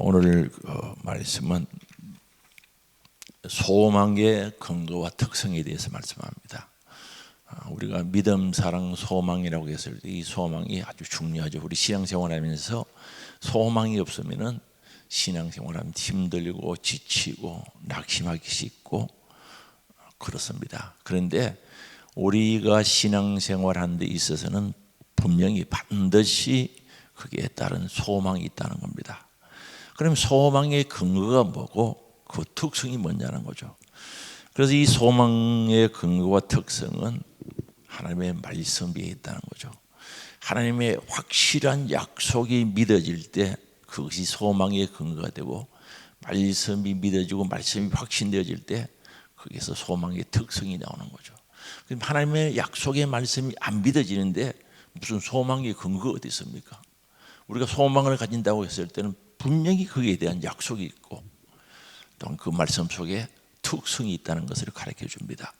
오늘 말씀은 소망의 근거와 특성에 대해서 말씀합니다. 우리가 믿음, 사랑, 소망이라고 했을 때 이 소망이 아주 중요하죠. 우리 신앙생활하면서 소망이 없으면은 신앙생활하면 힘들고 지치고 낙심하기 쉽고 그렇습니다. 그런데 우리가 신앙생활하는 데 있어서는 분명히 반드시 거기에 따른 소망이 있다는 겁니다. 그럼 소망의 근거가 뭐고 그 특성이 뭐냐는 거죠. 그래서 이 소망의 근거와 특성은 하나님의 말씀에 있다는 거죠. 하나님의 확실한 약속이 믿어질 때 그것이 소망의 근거가 되고, 말씀이 믿어지고 말씀이 확신되어질 때 거기서 소망의 특성이 나오는 거죠. 그럼 하나님의 약속의 말씀이 안 믿어지는데 무슨 소망의 근거가 어디 있습니까? 우리가 소망을 가진다고 했을 때는 분명히 거기에 대한 약속이 있고 또한 그 말씀 속에 특성이 있다는 것을 가르쳐 줍니다.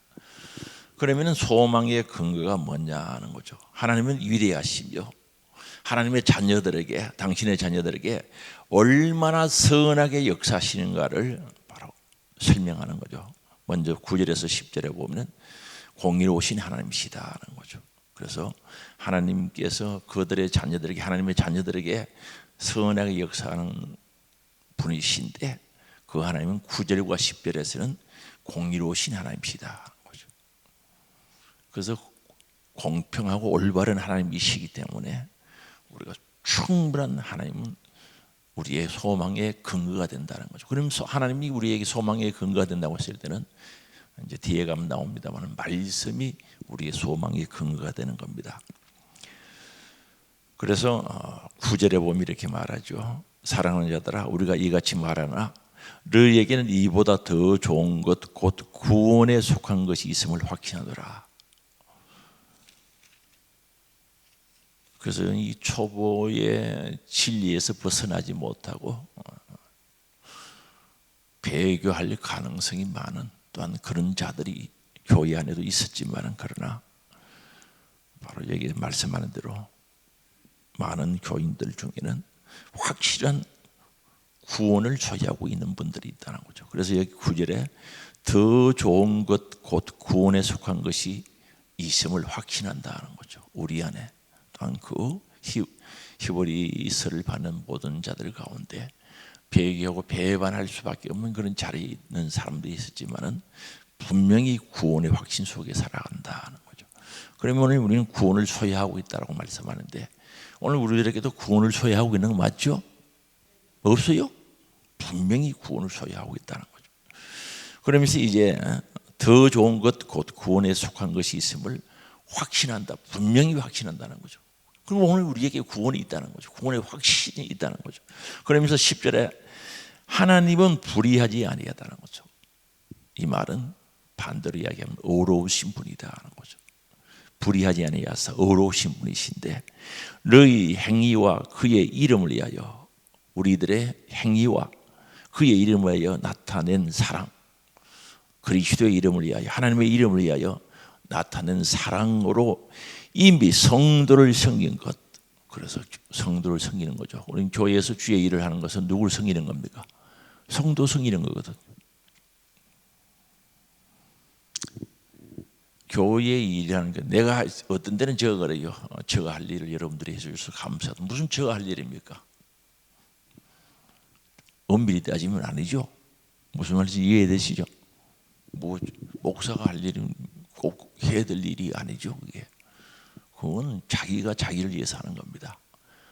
그러면 소망의 근거가 뭐냐는 거죠. 하나님은 위대하시며 하나님의 자녀들에게, 당신의 자녀들에게 얼마나 선하게 역사하시는가를 바로 설명하는 거죠. 먼저 9절에서 10절에 보면 공의로우신 하나님이시다는 거죠. 그래서 하나님께서 그들의 자녀들에게, 하나님의 자녀들에게 선하게 역사하는 분이신데 그 하나님은 9절과 10절에서는 공의로우신 하나님이시다. 그래서 공평하고 올바른 하나님이시기 때문에 우리가 충분한 하나님은 우리의 소망의 근거가 된다는 거죠. 그러면서 하나님이 우리에게 소망의 근거가 된다고 했을 때는 이제 뒤에 가면 나옵니다만 말씀이 우리의 소망의 근거가 되는 겁니다. 그래서 9절에 보면 이렇게 말하죠. 사랑하는 자들아, 우리가 이같이 말하나 너희에게는 이보다 더 좋은 것 곧 구원에 속한 것이 있음을 확신하더라. 그래서 이 초보의 진리에서 벗어나지 못하고 배교할 가능성이 많은, 또한 그런 자들이 교회 안에도 있었지만, 그러나 바로 여기 말씀하는 대로 많은 교인들 중에는 확실한 구원을 소유하고 있는 분들이 있다는 거죠. 그래서 여기 9절에 더 좋은 것 곧 구원에 속한 것이 있음을 확신한다는 거죠. 우리 안에 또한 그 히브리서를 받는 모든 자들 가운데 배교하고 배반할 수밖에 없는 그런 자리에 있는 사람들이 있었지만은 분명히 구원의 확신 속에 살아간다는 거죠. 그러면 오늘 우리는 구원을 소유하고 있다고 말씀하는데, 오늘 우리들에게도 구원을 소유하고 있는 거 맞죠? 없어요? 분명히 구원을 소유하고 있다는 거죠. 그러면서 이제 더 좋은 것 곧 구원에 속한 것이 있음을 확신한다. 분명히 확신한다는 거죠. 그리고 오늘 우리에게 구원이 있다는 거죠. 구원의 확신이 있다는 거죠. 그러면서 10절에 하나님은 불의하지 아니하다는 거죠. 이 말은 반대로 이야기하면 의로우신 분이다는 거죠. 불의하지 아니하사 의로우신 분이신데 너희 행위와 그의 이름을 위하여, 우리들의 행위와 그의 이름을 위하여 나타낸 사랑, 그리스도의 이름을 위하여, 하나님의 이름을 위하여 나타낸 사랑으로 이미 성도를 섬긴 것. 그래서 성도를 섬기는 거죠. 우리 교회에서 주의 일을 하는 것은 누구를 섬기는 겁니까? 성도 섬기는 거거든. 교회의 일이라는 게, 내가 어떤 때는 저거 그래요. 저거 할 일을 여러분들이 해주셔서 감사하다. 무슨 저거 할 일입니까? 엄밀히 따지면 아니죠. 무슨 말인지 이해되시죠? 뭐 목사가 할 일은 꼭 해야 될 일이 아니죠. 그게. 그건 자기가 자기를 위해서 하는 겁니다.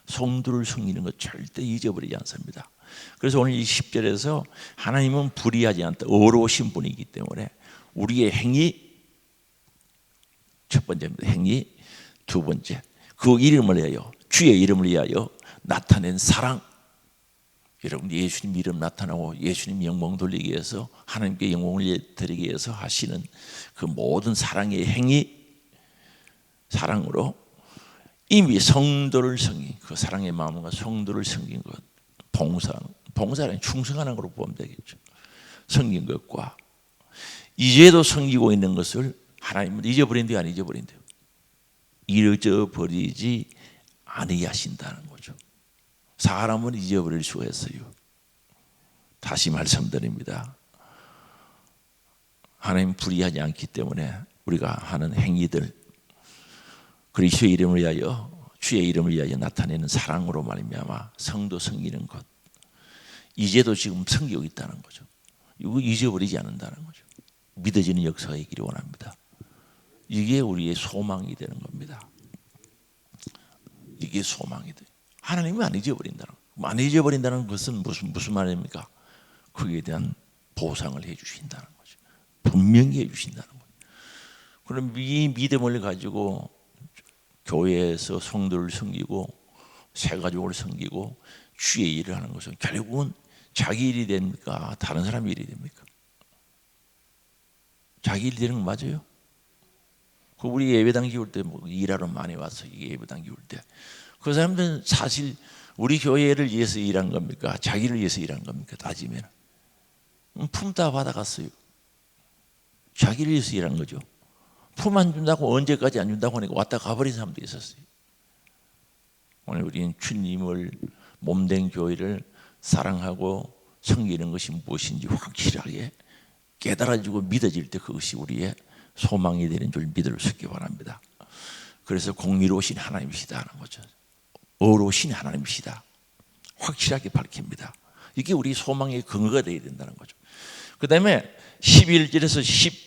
성도를 섬기는 것 절대 잊어버리지 않습니다. 그래서 오늘 이 10절에서 하나님은 불의하지 않다, 의로우신 분이기 때문에 우리의 행위, 첫 번째입니다. 행위. 두 번째, 그 이름을 위하여, 주의 이름을 위하여 나타낸 사랑. 여러분, 예수님 이름 나타나고 예수님 영광 돌리기 위해서, 하나님께 영광을 드리기 위해서 하시는 그 모든 사랑의 행위, 사랑으로 이미 성도를 섬긴, 그 사랑의 마음과 성도를 섬긴 것, 봉사는 충성하는 걸로 보면 되겠죠. 섬긴 것과 이제도 섬기고 있는 것을 하나님은 잊어버린대요, 안 잊어버린대요? 잊어버리지 아니하신다는 거죠. 사람은 잊어버릴 수가 있어요. 다시 말씀드립니다. 하나님 불의하지 않기 때문에 우리가 하는 행위들, 그리스도의 이름을 위하여, 주의 이름을 위하여 나타내는 사랑으로 말미암아 성도 섬기는 것, 이제도 지금 섬기고 있다는 거죠. 이거 잊어버리지 않는다는 거죠. 믿어지는 역사가 있기를 원합니다. 이게 우리의 소망이 되는 겁니다. 이게 소망이 돼. 하나님이 안 잊어버린다는 거. 안 잊어버린다는 것은 무슨 말입니까? 그에 대한 보상을 해주신다는 거죠. 분명히 해주신다는 거죠. 그럼 이 믿음을 가지고 교회에서 성도를 섬기고 새가족을 섬기고 주의 일을 하는 것은 결국은 자기 일이 됩니까? 다른 사람 일이 됩니까? 자기 일이 되는 거 맞아요? 우리 예배당 기울 때 뭐 일하러 많이 와서 예배당 기울 때 그 사람들은 사실 우리 교회를 위해서 일한 겁니까? 자기를 위해서 일한 겁니까? 따지면 품다 받아갔어요. 자기를 위해서 일한 거죠. 품 안 준다고 언제까지 안 준다고 하니까 왔다 가버린 사람도 있었어요. 오늘 우리는 주님을 몸된 교회를 사랑하고 섬기는 것이 무엇인지 확실하게 깨달아지고 믿어질 때 그것이 우리의 소망이 되는 줄 믿을 수 있기 바랍니다. 그래서 공의로우신 하나님이시다 하는 거죠. 의로우신 하나님이시다. 확실하게 밝힙니다. 이게 우리 소망의 근거가 되어야 된다는 거죠. 그 다음에 11절에서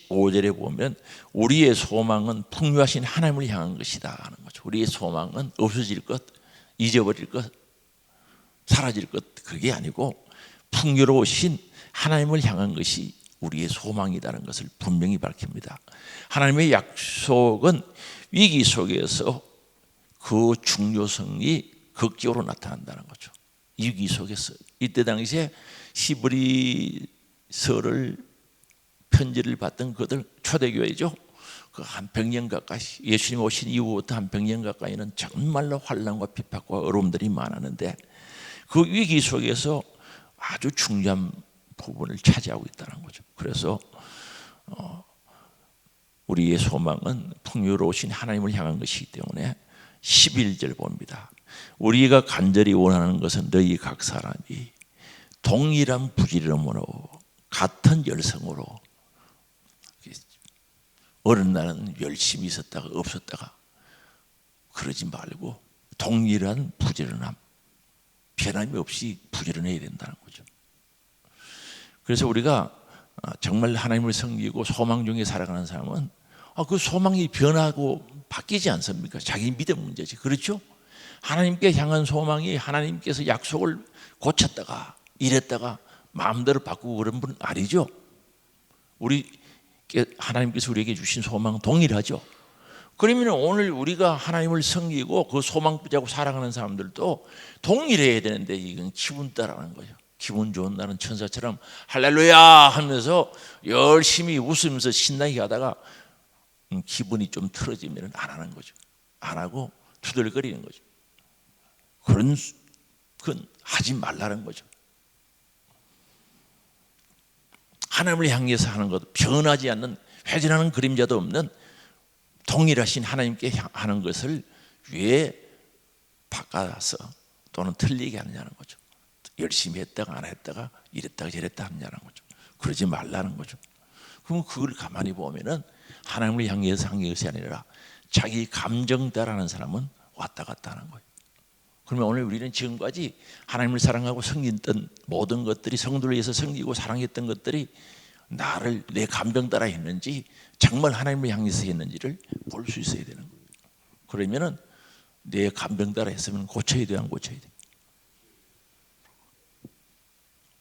15절에 보면 우리의 소망은 풍요하신 하나님을 향한 것이다 하는 거죠. 우리의 소망은 없어질 것, 잊어버릴 것, 사라질 것, 그게 아니고 풍요로우신 하나님을 향한 것이 우리의 소망이라는 것을 분명히 밝힙니다. 하나님의 약속은 위기 속에서 그 중요성이 극적으로 나타난다는 거죠. 위기 속에서 이때 당시에 히브리서를 편지를 받던 그들 초대교회죠. 그 한 100년 가까이 예수님 오신 이후부터 한 100년 가까이는 정말로 환난과 핍박과 어려움들이 많았는데 그 위기 속에서 아주 중요한 부분을 차지하고 있다는 거죠. 그래서 우리의 소망은 풍요로우신 하나님을 향한 것이기 때문에 11절 봅니다. 우리가 간절히 원하는 것은 너희 각 사람이 동일한 부지런함으로 같은 열성으로, 어느 날은 열심히 있었다가 없었다가 그러지 말고 동일한 부지런함, 변함이 없이 부지런해야 된다는 거죠. 그래서 우리가 정말 하나님을 섬기고 소망 중에 살아가는 사람은 그 소망이 변하고 바뀌지 않습니까? 자기 믿음 문제지. 그렇죠? 하나님께 향한 소망이 하나님께서 약속을 고쳤다가 이랬다가 마음대로 바꾸고 그런 분은 아니죠. 하나님께서 우리에게 주신 소망은 동일하죠. 그러면 오늘 우리가 하나님을 섬기고 그 소망 붙잡고 살아가는 사람들도 동일해야 되는데 이건 기분 따라하는 거죠. 기분 좋은 날은 천사처럼 할렐루야 하면서 열심히 웃으면서 신나게 하다가 기분이 좀 틀어지면 안 하는 거죠. 안 하고 투덜거리는 거죠. 그건 하지 말라는 거죠. 하나님을 향해서 하는 것, 변하지 않는, 회전하는 그림자도 없는 동일하신 하나님께 하는 것을 왜 바꿔서 또는 틀리게 하느냐는 거죠. 열심히 했다가 안 했다가 이랬다가 저랬다 하느냐는 거죠. 그러지 말라는 거죠. 그럼 그걸 가만히 보면은 하나님을 향해서 한 것이 아니라 자기 감정 따라하는 사람은 왔다 갔다 하는 거예요. 그러면 오늘 우리는 지금까지 하나님을 사랑하고 섬겼던 모든 것들이, 성도를 위해서 섬기고 사랑했던 것들이 나를 내 감정 따라 했는지 정말 하나님을 향해서 했는지를 볼 수 있어야 되는 거예요. 그러면은 내 감정 따라 했으면 고쳐야 돼, 안 고쳐야 돼?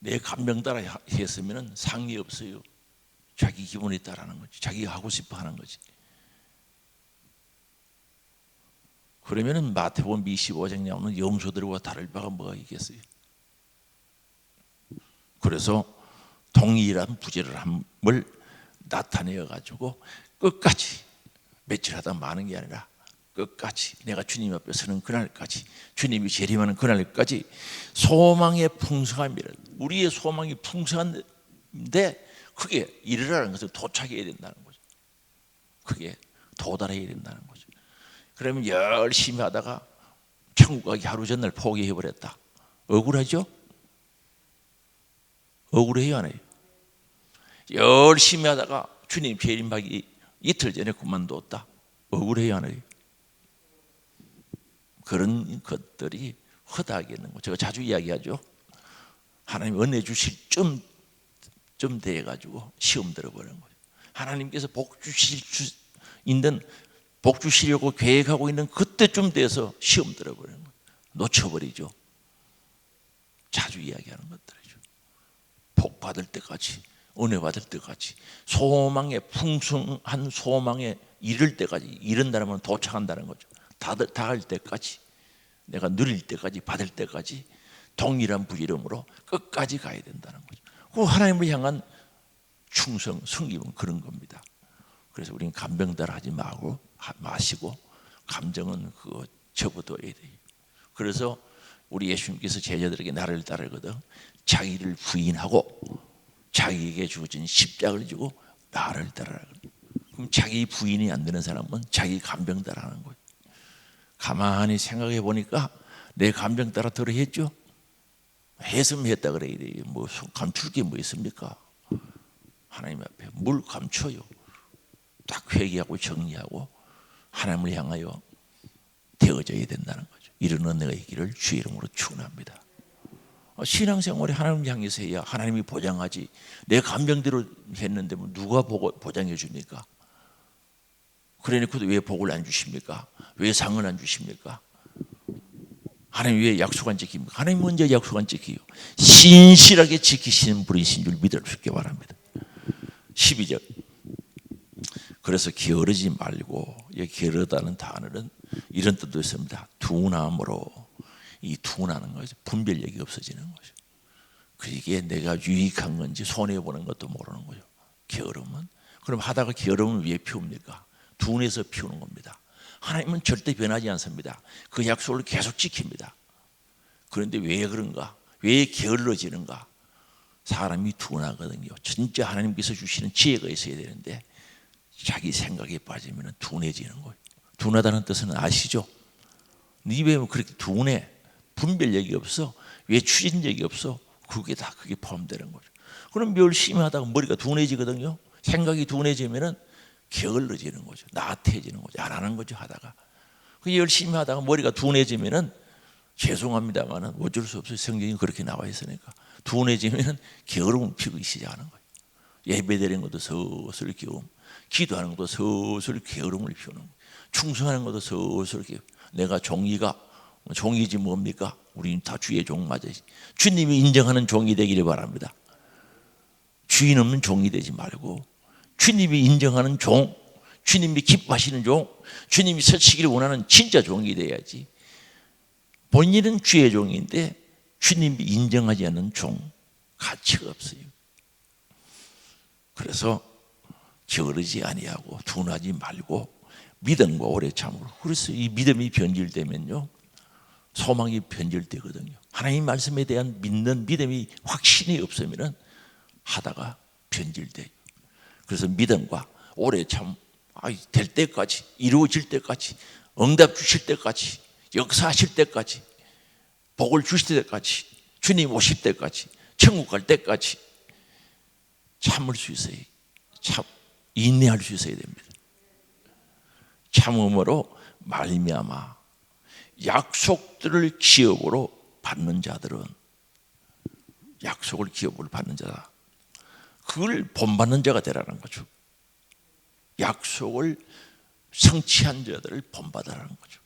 내 감정 따라 했으면 상의 없어요. 자기 기분에 따라하는 거지. 자기가 하고 싶어 하는 거지. 그러면은 마태복음 25장에 나오는 염소들과 다를 바가 뭐가 있겠어요? 그래서 동일한 부지런함을 나타내어 가지고 끝까지, 며칠 하다 마는 게 아니라 끝까지, 내가 주님 앞에 서는 그날까지, 주님이 재림하는 그날까지 소망의 풍성함이라, 우리의 소망이 풍성한데 그게 이르라는 것을 도착해야 된다는 거죠. 그게 도달해야 된다는 거죠. 그러면 열심히 하다가 천국 가기 하루 전날 포기해버렸다. 억울하죠? 억울해요, 안 해요? 열심히 하다가 주님 재림하기 이틀 전에 그만뒀다. 억울해요, 안 해요? 그런 것들이 허다하게 있는 거. 제가 자주 이야기하죠. 하나님 은혜 주실 좀 돼가지고 시험 들어버리는 거예요. 하나님께서 복 주시려고 계획하고 있는 그때쯤 돼서 시험 들어버리는 거예요. 놓쳐버리죠. 자주 이야기하는 것들이죠. 복 받을 때까지, 은혜 받을 때까지, 소망에 풍성한 소망에 이를 때까지, 이른다는 건 도착한다는 거죠. 닿을 때까지, 내가 누릴 때까지, 받을 때까지 동일한 부지런으로 끝까지 가야 된다는 거죠. 그 하나님을 향한 충성, 성김은 그런 겁니다. 그래서 우리는 감병따라 하지 마시고 감정은 그거 접어둬야 돼요. 그래서 우리 예수님께서 제자들에게 나를 따르거든 자기를 부인하고 자기에게 주어진 십자가를 지고 나를 따르라. 그럼 자기 부인이 안 되는 사람은 자기 감정 따라 하는 거예요. 가만히 생각해 보니까 내 감정 따라 들어 했죠? 했으면 했다 그래야 돼요. 뭐 감출 게 뭐 있습니까? 하나님 앞에 뭘 감춰요? 딱 회개하고 정리하고 하나님을 향하여 되어져야 된다는 거죠. 이런 은혜가 있기를 주의 이름으로 축원합니다. 신앙생활에 하나님 향해서 해야 하나님이 보장하지. 내 감정대로 했는데 뭐 누가 보장해 줍니까? 그러니까도 왜 복을 안 주십니까? 왜 상을 안 주십니까? 하나님 왜 약속 안 지킵니까? 하나님 먼저 약속 안 지키요. 신실하게 지키시는 분이신 줄 믿을 수 있게 바랍니다. 12절. 그래서 게으르지 말고, 이 게으르다는 단어는 이런 뜻도 있습니다. 둔함으로. 이 둔하는 거죠. 분별력이 없어지는 거죠. 그게 내가 유익한 건지 손해보는 것도 모르는 거죠. 게으름은. 그럼 하다가 게으름은 왜 피웁니까? 둔해서 피우는 겁니다. 하나님은 절대 변하지 않습니다. 그 약속을 계속 지킵니다. 그런데 왜 그런가? 왜 게을러지는가? 사람이 둔하거든요. 진짜 하나님께서 주시는 지혜가 있어야 되는데 자기 생각에 빠지면 둔해지는 거예요. 둔하다는 뜻은 아시죠? 네 왜 그렇게 둔해? 분별력이 없어? 왜 추진력이 없어? 그게 다 그게 포함되는 거죠. 그럼 열심히 하다가 머리가 둔해지거든요. 생각이 둔해지면 게을러지는 거죠. 나태해지는 거죠. 안 하는 거죠. 하다가 그 열심히 하다가 머리가 둔해지면 죄송합니다만은 어쩔 수 없어요. 성경이 그렇게 나와 있으니까 둔해지면 게으름을 피우기 시작하는 거예요. 예배드리는 것도 서슬 게으름, 기도하는 것도 서슬 게으름을 피우는 거예요. 충성하는 것도 서슬 게으름. 내가 종이지 뭡니까? 우리는 다 주의 종 맞아요. 주님이 인정하는 종이 되기를 바랍니다. 주인 없는 종이 되지 말고 주님이 인정하는 종, 주님이 기뻐하시는 종, 주님이 서치기를 원하는 진짜 종이 돼야지. 본인은 주의 종인데 주님이 인정하지 않는 종, 가치가 없어요. 그래서 게으르지 아니하고 둔하지 말고 믿음과 오래 참으로. 그래서 이 믿음이 변질되면요, 소망이 변질되거든요. 하나님 말씀에 대한 믿는 믿음이 확신이 없으면 하다가 변질돼요. 그래서 믿음과 오래 될 때까지, 이루어질 때까지, 응답 주실 때까지, 역사하실 때까지, 복을 주실 때까지, 주님 오실 때까지, 천국 갈 때까지 참을 수 있어요. 인내할 수 있어야 됩니다. 참음으로 말미암아 약속들을 기업으로 받는 자들은, 약속을 기업으로 받는 자다. 그걸 본받는 자가 되라는 거죠. 약속을 성취한 자들을 본받으라는 거죠.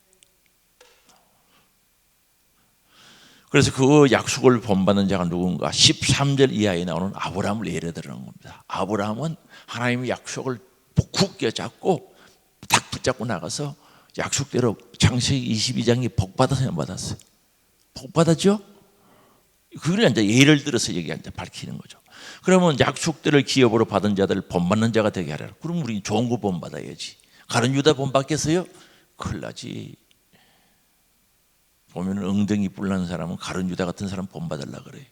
그래서 그 약속을 본받는 자가 누군가? 13절 이하에 나오는 아브라함을 예를 들는 겁니다. 아브라함은 하나님의 약속을 굳게 잡고 딱 붙잡고 나가서 약속대로 창세기 22장에 복 받아서 안 받았어요? 복 받았죠? 그걸 이제 예를 들어서 여기 이제 밝히는 거죠. 그러면 약속들을 기업으로 받은 자들을 본받는 자가 되게 하라. 그럼 우리 좋은 거 본받아야지. 가룟 유다 본받겠어요? 큰일 나지. 보면 엉덩이 뿔난 사람은 가룟 유다 같은 사람 본받으려고 그래요.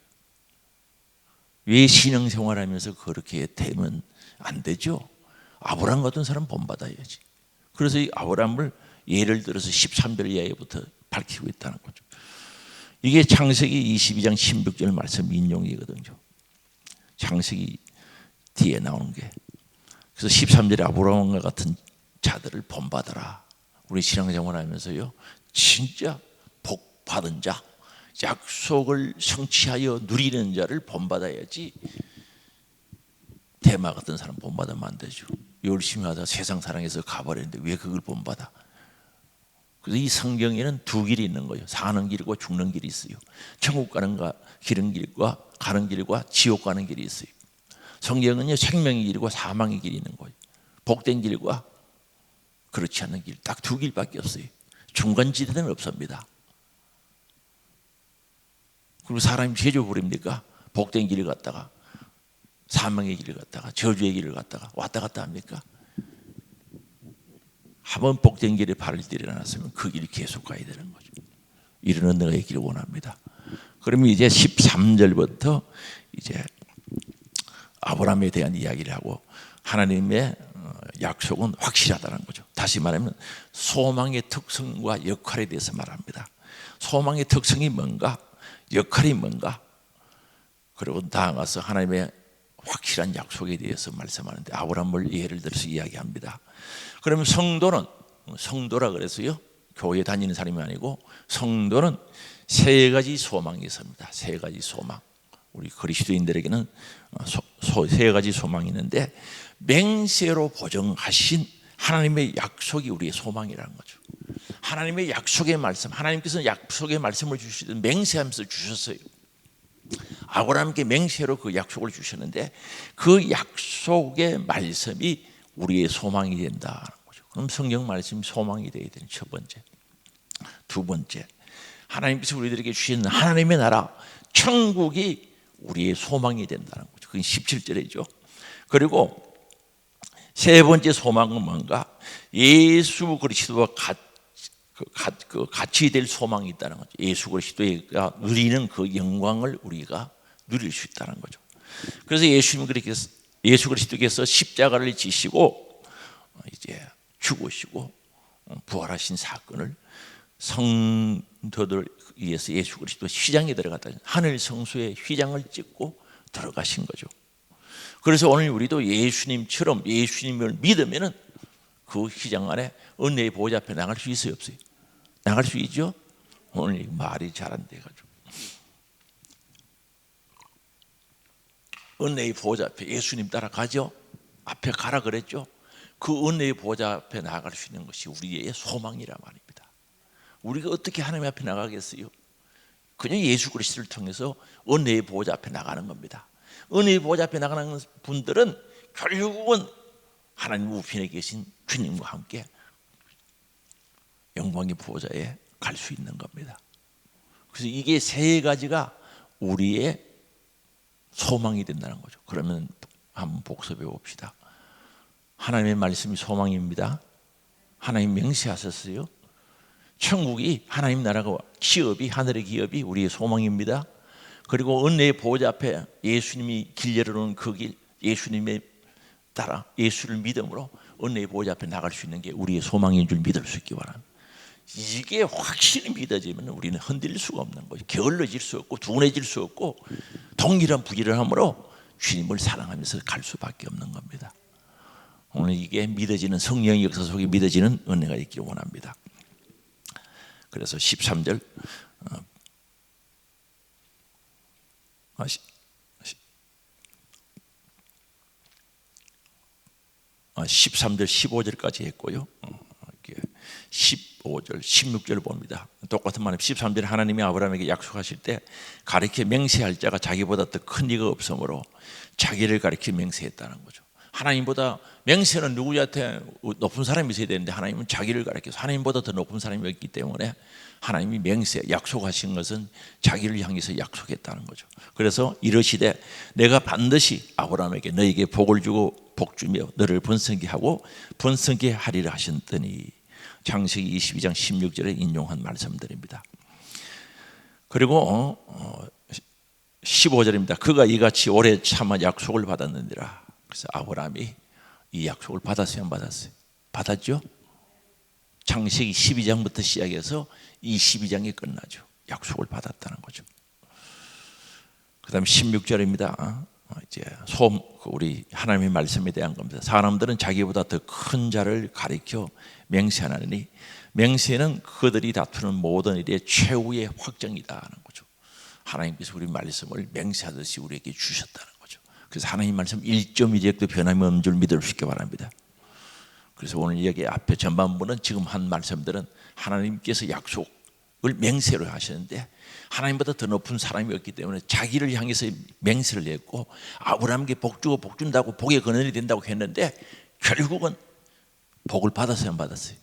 왜 신앙생활하면서 그렇게 되면 안 되죠? 아브라함 같은 사람 본받아야지. 그래서 이 아브라함을 예를 들어서 13절 이하부터 밝히고 있다는 거죠. 이게 창세기 22장 16절 말씀 인용이거든요. 창세기 뒤에 나오는 게. 그래서 13절에 아브라함과 같은 자들을 본받아라. 우리 신앙생활 하면서요, 진짜 복 받은 자, 약속을 성취하여 누리는 자를 본받아야지 대마 같은 사람 본받으면 안 되죠. 열심히 하다 세상 사랑해서 가버리는데 왜 그걸 본받아? 그래서 이 성경에는 두 길이 있는 거예요. 사는 길과 죽는 길이 있어요. 천국 가는 길과 가는 길과 지옥 가는 길이 있어요. 성경은요, 생명의 길과 사망의 길이 있는 거예요. 복된 길과 그렇지 않은 길, 딱 두 길밖에 없어요. 중간지대는 없습니다. 그리고 사람이 제조 부립니까? 복된 길을 갔다가 사망의 길을 갔다가 저주의 길을 갔다가 왔다 갔다 합니까? 한번 복된 길에 발을 들여놨으면 그 길을 계속 가야 되는 거죠. 이런 은혜가 있기를 원합니다. 그러면 이제 13절부터 이제 아브라함에 대한 이야기를 하고 하나님의 약속은 확실하다는 거죠. 다시 말하면 소망의 특성과 역할에 대해서 말합니다. 소망의 특성이 뭔가, 역할이 뭔가, 그리고 나아가서 하나님의 확실한 약속에 대해서 말씀하는데 아브라함을 예를 들어서 이야기합니다. 그러면 성도라 그래서요, 교회 다니는 사람이 아니고 성도는 세 가지 소망이 있습니다. 세 가지 소망. 우리 그리스도인들에게는 세 가지 소망이 있는데 맹세로 보증하신 하나님의 약속이 우리의 소망이라는 거죠. 하나님의 약속의 말씀, 하나님께서 약속의 말씀을 주시던 맹세하면서 주셨어요. 아브라함께 맹세로 그 약속을 주셨는데 그 약속의 말씀이 우리의 소망이 된다는 거죠. 그럼 성경 말씀이 소망이 되어야 되는 첫 번째. 두 번째, 하나님께서 우리들에게 주신 하나님의 나라, 천국이 우리의 소망이 된다는 거죠. 그건 17절이죠. 그리고 세 번째 소망은 뭔가? 예수 그리스도와 같이 될 소망이 있다는 거죠. 예수 그리스도가 누리는 그 영광을 우리가 누릴 수 있다는 거죠. 그래서 예수 그리스도께서 십자가를 지시고 이제 죽으시고 부활하신 사건을 성도들 위해서 예수 그리스도 휘장에 들어갔다. 하늘 성소에 휘장을 찍고 들어가신 거죠. 그래서 오늘 우리도 예수님처럼 예수님을 믿으면은 그 휘장 안에 은혜의 보좌 앞에 나갈 수 있어요, 없어요? 나갈 수 있죠? 오늘 말이 잘 안 돼가지고 은혜의 보좌 앞에 예수님 따라가죠. 앞에 가라 그랬죠. 그 은혜의 보좌 앞에 나갈 수 있는 것이 우리의 소망이란 말입니다. 우리가 어떻게 하나님 앞에 나가겠어요? 그냥 예수 그리스도를 통해서 은혜의 보좌 앞에 나가는 겁니다. 은혜의 보좌 앞에 나가는 분들은 결국은 하나님 우편에 계신 주님과 함께 영광의 보좌에 갈 수 있는 겁니다. 그래서 이게 세 가지가 우리의 소망이 된다는 거죠. 그러면 한번 복습해 봅시다. 하나님의 말씀이 소망입니다. 하나님 맹세하셨어요. 천국이 하나님 나라가 기업이 하늘의 기업이 우리의 소망입니다. 그리고 은혜의 보좌 앞에 예수님이 길 열어놓은 그 길, 예수님의 따라 예수를 믿음으로 은혜의 보좌 앞에 나갈 수 있는 게 우리의 소망인 줄 믿을 수 있기 바랍니다. 이게 확실히 믿어지면 우리는 흔들릴 수가 없는 거죠. 게을러질 수 없고 둔해질 수 없고 동일한 부지런함으로 주님을 사랑하면서 갈 수밖에 없는 겁니다. 오늘 이게 믿어지는 성령의 역사 속에 믿어지는 은혜가 있기를 원합니다. 그래서 13절 13절 15절까지 했고요. 15절 16절 봅니다. 똑같은 말입니다. 13절에 하나님이 아브라함에게 약속하실 때 가르쳐 맹세할 자가 자기보다 더 큰 이가 없으므로 자기를 가르쳐 맹세했다는 거죠. 하나님보다 맹세는 누구한테 높은 사람이 있어야 되는데 하나님은 자기를 가르쳐서 하나님보다 더 높은 사람이 있기 때문에 하나님이 맹세 약속하신 것은 자기를 향해서 약속했다는 거죠. 그래서 이르시되 내가 반드시 아브라함에게 너에게 복을 주고 복 주며 너를 번성케 하고 번성케 하리라 하셨더니 창세기 22장 16절에 인용한 말씀들입니다. 그리고 15절입니다. 그가 이같이 오래 참아 약속을 받았느니라. 그래서 아브라함이 이 약속을 받았어요, 안 받았어요? 받았죠? 창세기 12장부터 시작해서 22장이 끝나죠. 약속을 받았다는 거죠. 그 다음에 16절입니다. 이제 우리 하나님의 말씀에 대한 겁니다. 사람들은 자기보다 더 큰 자를 가리켜 맹세하나니 맹세는 그들이 다투는 모든 일의 최후의 확정이다 하는 거죠. 하나님께서 우리 말씀을 맹세하듯이 우리에게 주셨다는 거죠. 그래서 하나님 말씀 1.1획도 변함이 없는 줄 믿을 수 있게 바랍니다. 그래서 오늘 여기 앞에 전반부는 지금 한 말씀들은 하나님께서 약속을 맹세로 하시는데 하나님보다 더 높은 사람이 없기 때문에 자기를 향해서 맹세를 했고 아브라함에게 복 주고 복 준다고 복의 근원이 된다고 했는데 결국은 복을 받았어요, 안 받았어요?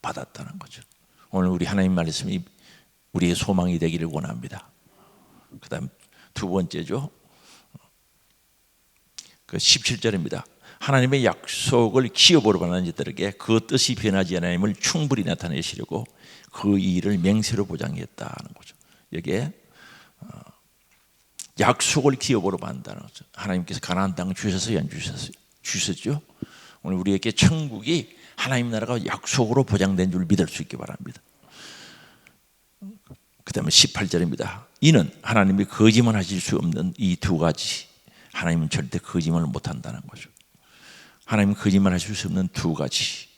받았다는 거죠. 오늘 우리 하나님 말씀이 우리의 소망이 되기를 원합니다. 그 다음 두 번째죠. 그 17절입니다. 하나님의 약속을 기업으로 받는 자들에게 그 뜻이 변하지 않음을 충분히 나타내시려고 그 일을 맹세로 보장했다는 거죠. 여기에 약속을 기업으로 받는다는 거죠. 하나님께서 가나안 땅 주셨어요, 안 주셨어요? 주셨죠. 오늘 우리에게 천국이 하나님 나라가 약속으로 보장된 줄 믿을 수 있기 바랍니다. 그 다음에 18절입니다. 이는 하나님이 거짓말하실 수 없는 이 두 가지, 하나님은 절대 거짓말을 못한다는 거죠. 하나님은 거짓말하실 수 없는 두 가지,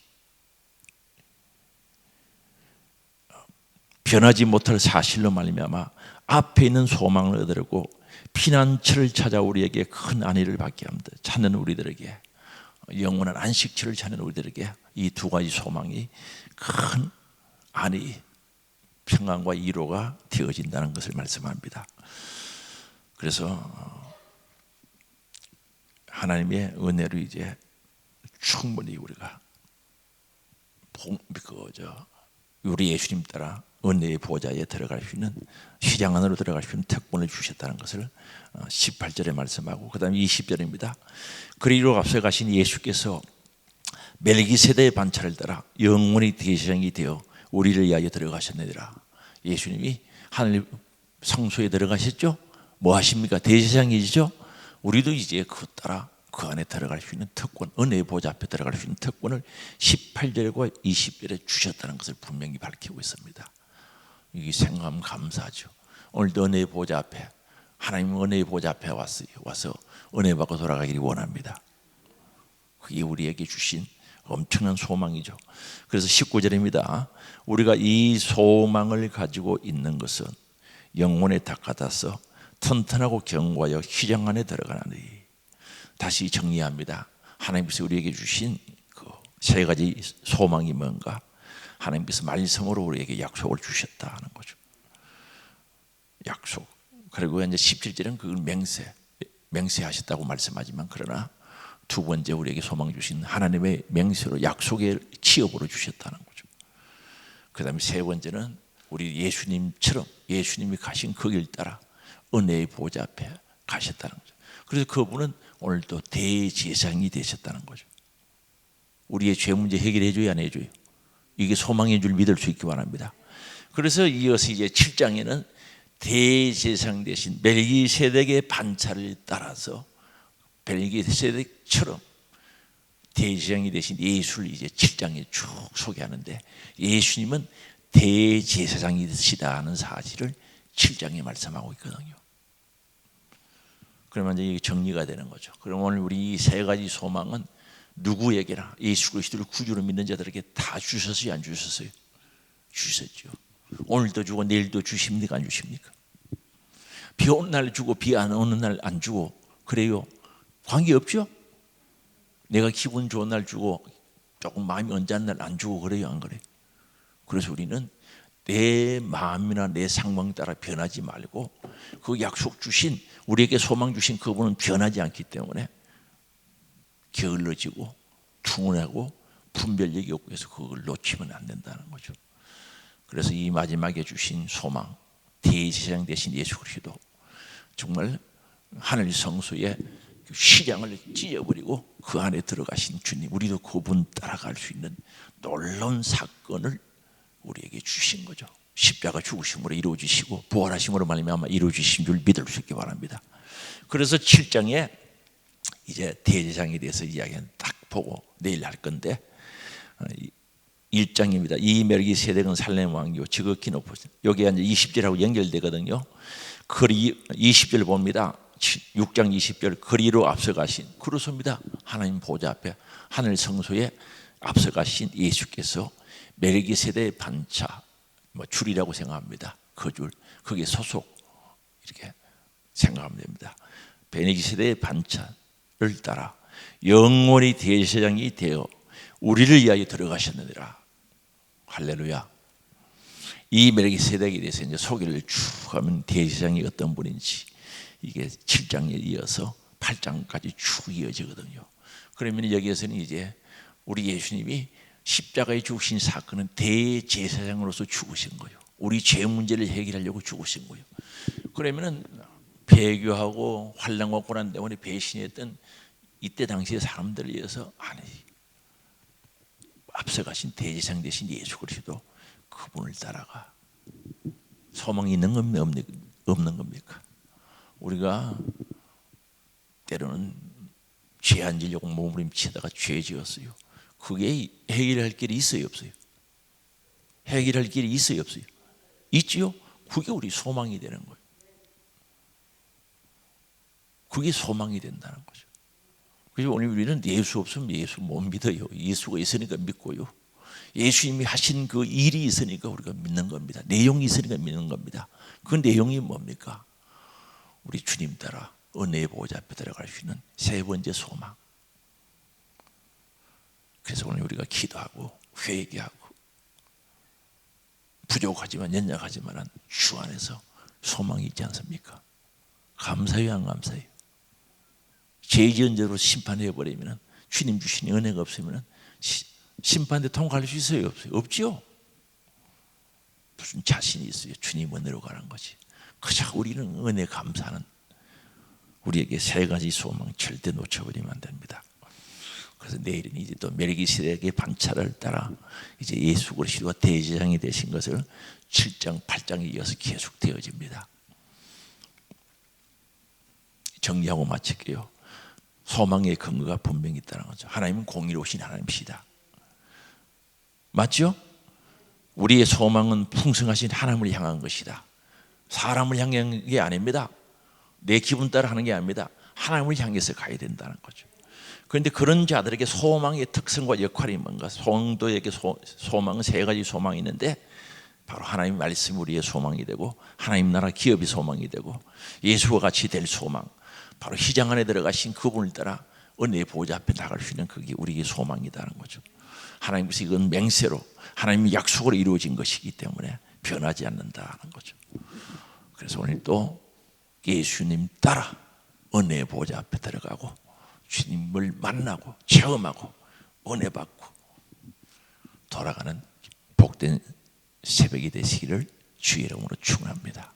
변하지 못할 사실로 말미암아 앞에 있는 소망을 얻으려고 피난처를 찾아 우리에게 큰 안위를 받게 합니다. 찾는 우리들에게, 영원한 안식처를 찾는 우리들에게 이 두 가지 소망이 큰 안위, 평안과 위로가 되어진다는 것을 말씀합니다. 그래서 하나님의 은혜로 이제 충분히 우리가 우리 예수님 따라 은혜의 보좌에 들어갈 수 있는, 시장 안으로 들어갈 수 있는 특권을 주셨다는 것을 18절에 말씀하고, 그 다음에 20절입니다. 그리로 앞서 가신 예수께서 멜기세덱의 반차를 따라 영원히 대제사장이 되어 우리를 위하여 들어가셨느니라. 예수님이 하늘 성소에 들어가셨죠. 뭐 하십니까? 대제사장이시죠. 우리도 이제 그 따라 그 안에 들어갈 수 있는 특권, 은혜의 보좌 앞에 들어갈 수 있는 특권을 18절과 20절에 주셨다는 것을 분명히 밝히고 있습니다. 이게 생각하면 감사하죠. 오늘도 은혜의 보좌 앞에, 하나님 은혜의 보좌 앞에 와서 은혜 받고 돌아가기를 원합니다. 그게 우리에게 주신 엄청난 소망이죠. 그래서 19절입니다. 우리가 이 소망을 가지고 있는 것은 영혼에 닦아다서 튼튼하고 견고하여 휘장 안에 들어가나니. 다시 정리합니다. 하나님께서 우리에게 주신 그 세 가지 소망이 뭔가? 하나님께서 말씀으로 우리에게 약속을 주셨다는 거죠. 약속. 그리고 이제 17절은 그걸 맹세하셨다고 말씀하지만, 그러나 두 번째 우리에게 소망 주신 하나님의 맹세로, 약속의 취업으로 주셨다는 거죠. 그 다음에 세 번째는 우리 예수님처럼 예수님이 가신 그 길 따라 은혜의 보좌 앞에 가셨다는 거죠. 그래서 그분은 오늘도 대제사장이 되셨다는 거죠. 우리의 죄 문제 해결해 줘야 안 해줘요? 이게 소망인 줄 믿을 수 있기 바랍니다. 그래서 이어서 이제 7장에는 대제사장 대신 멜기세덱의 반차를 따라서 멜기세덱처럼 대제사장이 되신 예수를 이제 7장에 쭉 소개하는데, 예수님은 대제사장이시다 하는 사실을 7장에 말씀하고 있거든요. 그러면 이제 이게 정리가 되는 거죠. 그럼 오늘 우리 이 세 가지 소망은 누구에게나 예수 그리스도를 구주로 믿는 자들에게 다 주셨어요, 안 주셨어요? 주셨죠. 오늘도 주고 내일도 주십니까, 안 주십니까? 비 오는 날 주고 비 안 오는 날 안 주고 그래요? 관계없죠? 내가 기분 좋은 날 주고 조금 마음이 언짢은 날 안 주고 그래요, 안 그래요? 그래서 우리는 내 마음이나 내 상황 따라 변하지 말고 그 약속 주신, 우리에게 소망 주신 그분은 변하지 않기 때문에 게을러지고 둔하고 분별력이 없고 해서 그걸 놓치면 안 된다는 거죠. 그래서 이 마지막에 주신 소망, 대제사장 대신 예수 그리스도, 정말 하늘 성소에 휘장을 찢어버리고 그 안에 들어가신 주님, 우리도 그분 따라갈 수 있는 놀라운 사건을 우리에게 주신 거죠. 십자가 죽으심으로 이루어지시고 부활하심으로 말미암아 이루어지신 줄 믿을 수 있기 바랍니다. 그래서 7장에 이제 대제사장에 대해서 이야기는 딱 보고 내일 할 건데, 1장입니다. 이 멜기세덱은 살렘 왕이요 지극히 높으신, 여기가 이제 20절하고 연결되거든요. 그 20절 봅니다. 6장 20절 거리로 앞서가신 그렇습니다. 하나님 보좌 앞에 하늘 성소에 앞서가신 예수께서 멜기세덱의 반차 줄이라고 생각합니다. 그 줄, 거기에 소속 이렇게 생각하면 됩니다. 멜기세덱의 반차를 따라 영원히 대제사장이 되어 우리를 위하여 들어가셨느니라. 할렐루야. 이 멜기세덱에 대해서 이제 소개를 쭉 하면 대제사장이 어떤 분인지 이게 7장에 이어서 8장까지 쭉 이어지거든요. 그러면 여기에서는 이제 우리 예수님이 십자가에 죽으신 사건은 대제사장으로서 죽으신 거예요. 우리 죄 문제를 해결하려고 죽으신 거예요. 그러면은 배교하고 환난과 고난 때문에 배신했던 이때 당시의 사람들을 위해서 아니 앞서가신 대제사장 되신 예수 그리스도 그분을 따라가 소망이 있는 겁니까? 없는 겁니까? 우리가 때로는 죄 안 지려고 몸부림치다가 죄 지었어요. 그게 해결할 길이 있어요, 없어요? 해결할 길이 있어요, 없어요? 있지요? 그게 우리 소망이 되는 거예요. 그게 소망이 된다는 거죠. 그래서 오늘 우리는 예수 없으면 예수 못 믿어요. 예수가 있으니까 믿고요. 예수님이 하신 그 일이 있으니까 우리가 믿는 겁니다. 내용이 있으니까 믿는 겁니다. 그 내용이 뭡니까? 우리 주님 따라 은혜의 보좌 앞에 들어갈 수 있는 세 번째 소망. 그래서 오늘 우리가 기도하고 회개하고 부족하지만 연약하지만 주 안에서 소망이 있지 않습니까? 감사해요, 안 감사해요? 죄 지은 죄로 심판해버리면 주님 주신 은혜가 없으면 심판대 통과할 수 있어요, 없어요? 없지요. 무슨 자신이 있어요? 주님 은혜로 가는 거지. 그저 우리는 은혜 감사는 우리에게 세 가지 소망 절대 놓쳐버리면 안 됩니다. 그래서 내일은 이제 또 멜기세덱의 반차를 따라 이제 예수 그리스도가 대제사장이 되신 것을 7장, 8장에 이어서 계속 되어집니다. 정리하고 마칠게요. 소망의 근거가 분명히 있다는 거죠. 하나님은 공의로우신 하나님이시다. 맞죠? 우리의 소망은 풍성하신 하나님을 향한 것이다. 사람을 향한 게 아닙니다. 내 기분 따라 하는 게 아닙니다. 하나님을 향해서 가야 된다는 거죠. 그런데 그런 자들에게 소망의 특성과 역할이 뭔가? 성도에게 소망은 세 가지 소망이 있는데 바로 하나님 말씀이 우리의 소망이 되고 하나님 나라 기업이 소망이 되고 예수와 같이 될 소망, 바로 희장 안에 들어가신 그분을 따라 은혜의 보좌 앞에 나갈 수 있는 그게 우리의 소망이라는 거죠. 하나님께서 이건 맹세로 하나님의 약속으로 이루어진 것이기 때문에 변하지 않는다는 거죠. 그래서 오늘 또 예수님 따라 은혜의 보좌 앞에 들어가고 주님을 만나고 체험하고 은혜 받고 돌아가는 복된 새벽이 되시기를 주의 이름으로 축원합니다.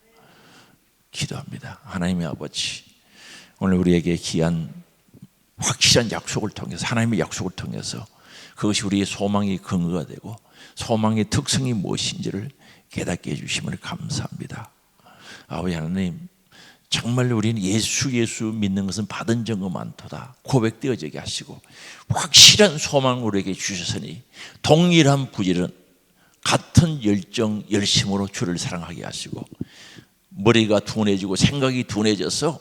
기도합니다. 하나님의 아버지, 오늘 우리에게 귀한 확실한 약속을 통해서 하나님의 약속을 통해서 그것이 우리의 소망의 근거가 되고 소망의 특성이 무엇인지를 깨닫게 해주심을 감사합니다. 아버지 하나님, 정말 우리는 예수 믿는 것은 받은 증거 많도다 고백되어지게 하시고 확실한 소망을 우리에게 주셨으니 동일한 부지런 같은 열정 열심으로 주를 사랑하게 하시고 머리가 둔해지고 생각이 둔해져서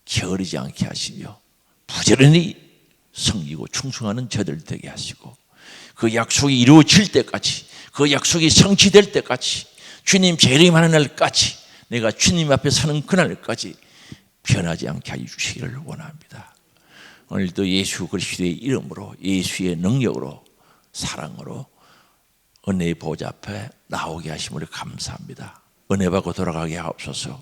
게으르지 않게 하시며 부지런히 섬기고 충성하는 저들 되게 하시고 그 약속이 이루어질 때까지 그 약속이 성취될 때까지 주님 재림하는 날까지 내가 주님 앞에 서는 그날까지 변하지 않게 해주시기를 원합니다. 오늘도 예수 그리스도의 이름으로 예수의 능력으로 사랑으로 은혜의 보좌 앞에 나오게 하심을 감사합니다. 은혜 받고 돌아가게 하옵소서.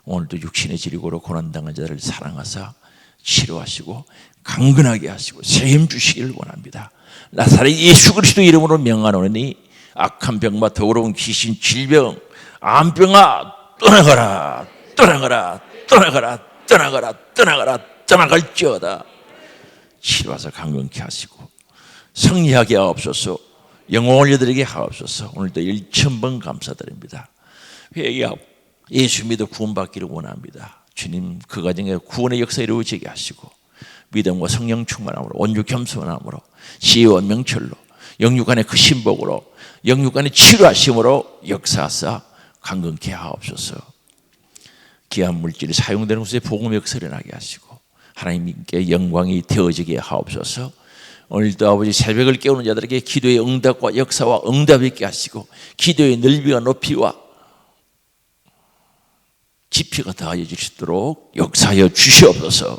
오늘도 육신의 질고로 고난당한 자를 사랑하사 치료하시고 강건하게 하시고 세임 주시기를 원합니다. 나사렛 예수 그리스도 이름으로 명하노니 악한 병과 더러운 귀신 질병 암병아 떠나가라 떠나가라 떠나가라 떠나가라 떠나가라 떠나갈지어다. 치료하사 강건케 하시고 승리하게 하옵소서. 영광 올려드리게 하옵소서. 오늘도 1000번 감사드립니다. 회개하고 예수 믿어 구원받기를 원합니다. 주님 그 가정에 구원의 역사 이루어지게 하시고 믿음과 성령 충만함으로 온유 겸손함으로 지혜와 명철로 영육간의 그 신복으로 영육간의 치료하심으로 역사하사 강건케 하옵소서. 귀한 물질이 사용되는 곳에 복음의 역사를 나게 하시고 하나님께 영광이 되어지게 하옵소서. 오늘도 아버지 새벽을 깨우는 자들에게 기도의 응답과 역사와 응답이 있게 하시고 기도의 넓이와 높이와 깊이가 더하여질 수 있도록 역사하여 주시옵소서.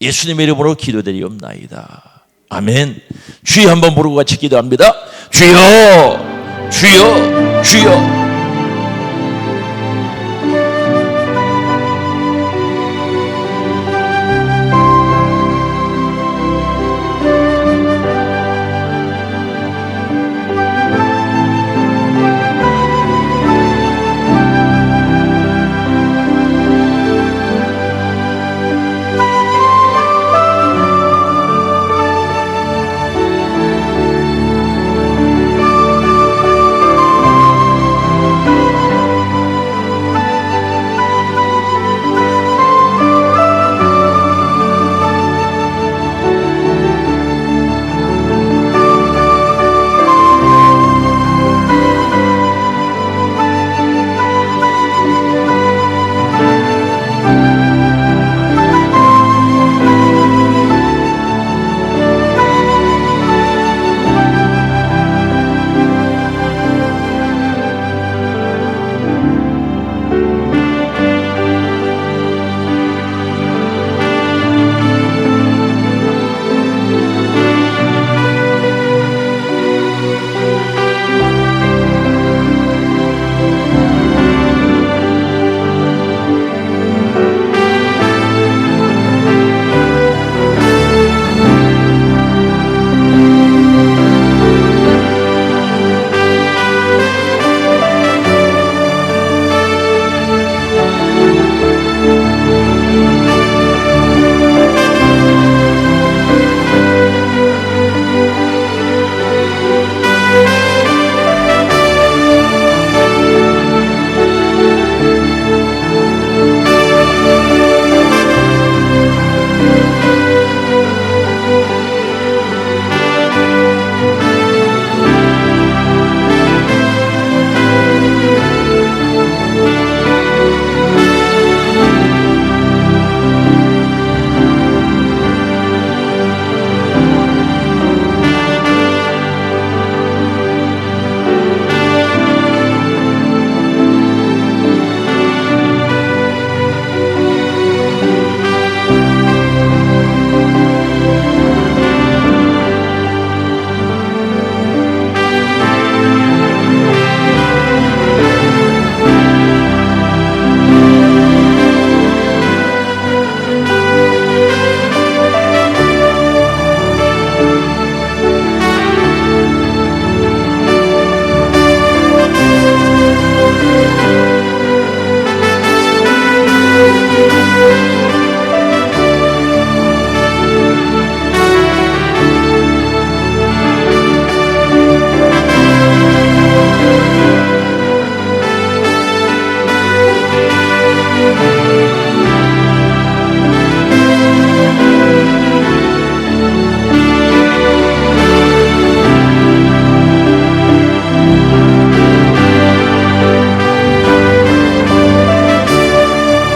예수님의 이름으로 기도드리옵나이다. 아멘. 주여 한번 부르고 같이 기도합니다. 주여 주여 주여